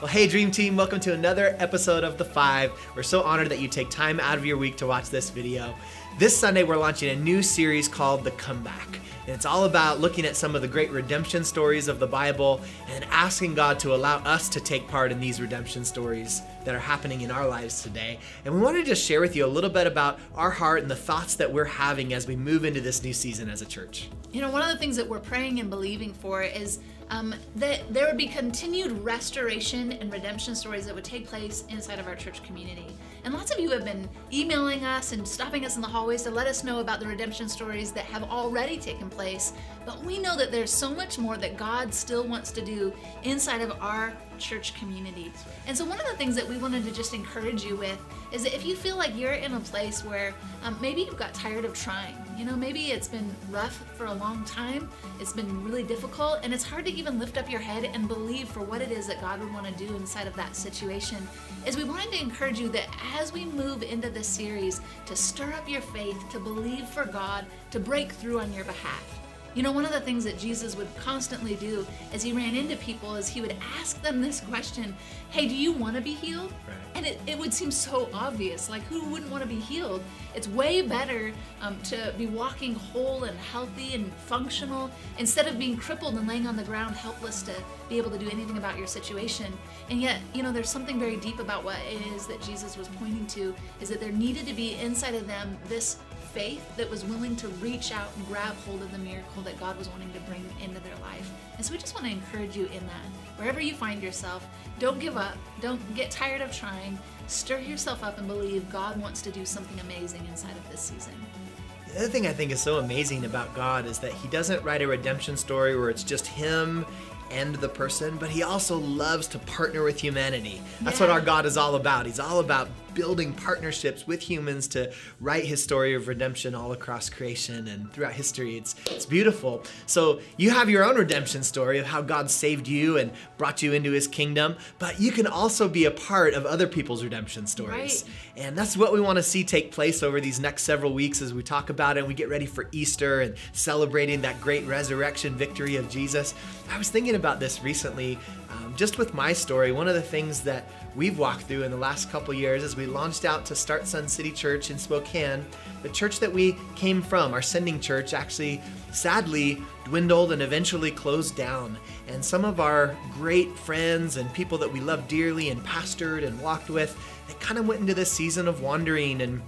Well, hey, Dream Team, welcome to another episode of The Five. We're so honored that you take time out of your week to watch this video. This Sunday, we're launching a new series called The Comeback. And it's all about looking at some of the great redemption stories of the Bible and asking God to allow us to take part in these redemption stories that are happening in our lives today. And we wanted to just share with you a little bit about our heart and the thoughts that we're having as we move into this new season as a church. You know, one of the things that we're praying and believing for is that there would be continued restoration and redemption stories that would take place inside of our church community. And lots of you have been emailing us and stopping us in the hallways to let us know about the redemption stories that have already taken place. But we know that there's so much more that God still wants to do inside of our church community. And so one of the things that we wanted to just encourage you with is that if you feel like you're in a place where maybe you've got tired of trying, you know, maybe it's been rough for a long time, it's been really difficult, and it's hard to even lift up your head and believe for what it is that God would want to do inside of that situation, is we wanted to encourage you that as we move into this series, to stir up your faith, to believe for God, to break through on your behalf. You know, one of the things that Jesus would constantly do as he ran into people is he would ask them this question, hey, do you want to be healed? Right. And it would seem so obvious, like who wouldn't want to be healed? It's way better to be walking whole and healthy and functional instead of being crippled and laying on the ground helpless to be able to do anything about your situation. And yet, you know, there's something very deep about what it is that Jesus was pointing to, is that there needed to be inside of them this faith that was willing to reach out and grab hold of the miracle that God was wanting to bring into their life. And so we just want to encourage you in that. Wherever you find yourself, don't give up. Don't get tired of trying. Stir yourself up and believe God wants to do something amazing inside of this season. The other thing I think is so amazing about God is that he doesn't write a redemption story where it's just him and the person, but he also loves to partner with humanity. That's what our God is all about. He's all about building partnerships with humans to write his story of redemption all across creation and throughout history. It's beautiful. So you have your own redemption story of how God saved you and brought you into his kingdom, but you can also be a part of other people's redemption stories. Right. And that's what we want to see take place over these next several weeks as we talk about it and we get ready for Easter and celebrating that great resurrection victory of Jesus. I was thinking about this recently, just with my story. One of the things that we've walked through in the last couple years as we launched out to start Sun City Church in Spokane, the church that we came from, our sending church, actually sadly dwindled and eventually closed down. And some of our great friends and people that we loved dearly and pastored and walked with, they kind of went into this season of wandering and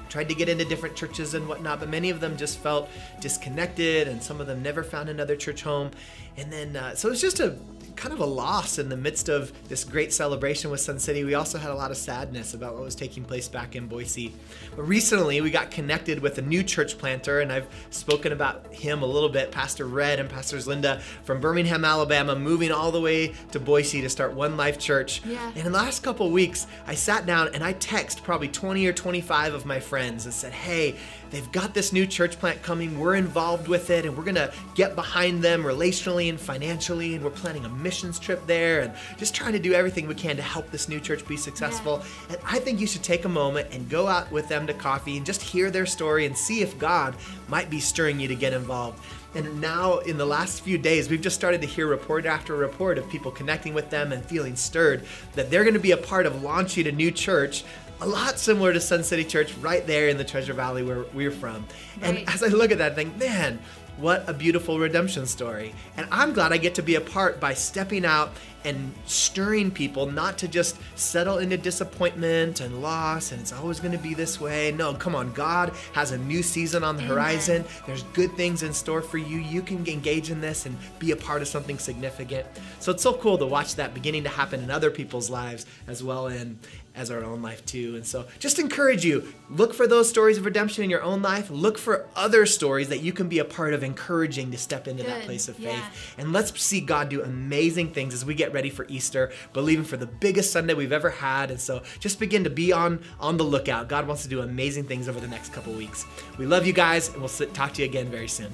tried to get into different churches and whatnot, but many of them just felt disconnected and some of them never found another church home. And then, so it's just a kind of a loss in the midst of this great celebration with Sun City. We also had a lot of sadness about what was taking place back in Boise. But recently we got connected with a new church planter, and I've spoken about him a little bit, Pastor Red and Pastor Linda from Birmingham, Alabama, moving all the way to Boise to start One Life Church. Yeah. And in the last couple of weeks, I sat down and I texted probably 20 or 25 of my friends and said, hey, they've got this new church plant coming. We're involved with it, and we're going to get behind them relationally and financially, and we're planning a missions trip there and just trying to do everything we can to help this new church be successful. Yeah. And I think you should take a moment and go out with them to coffee and just hear their story and see if God might be stirring you to get involved. And now in the last few days, we've just started to hear report after report of people connecting with them and feeling stirred that they're going to be a part of launching a new church, a lot similar to Sun City Church right there in the Treasure Valley where we're from. Right. And as I look at that, I think, man, what a beautiful redemption story. And I'm glad I get to be a part by stepping out and stirring people not to just settle into disappointment and loss and it's always going to be this way. No, come on, God has a new season on the horizon. There's good things in store for you. You can engage in this and be a part of something significant. So it's so cool to watch that beginning to happen in other people's lives as well and as our own life too. And so just encourage you, look for those stories of redemption in your own life. Look for other stories that you can be a part of encouraging to step into that place of faith. And let's see God do amazing things as we get ready for Easter, believing for the biggest Sunday we've ever had. And so just begin to be on the lookout. God wants to do amazing things over the next couple weeks. We love you guys, and we'll talk to you again very soon.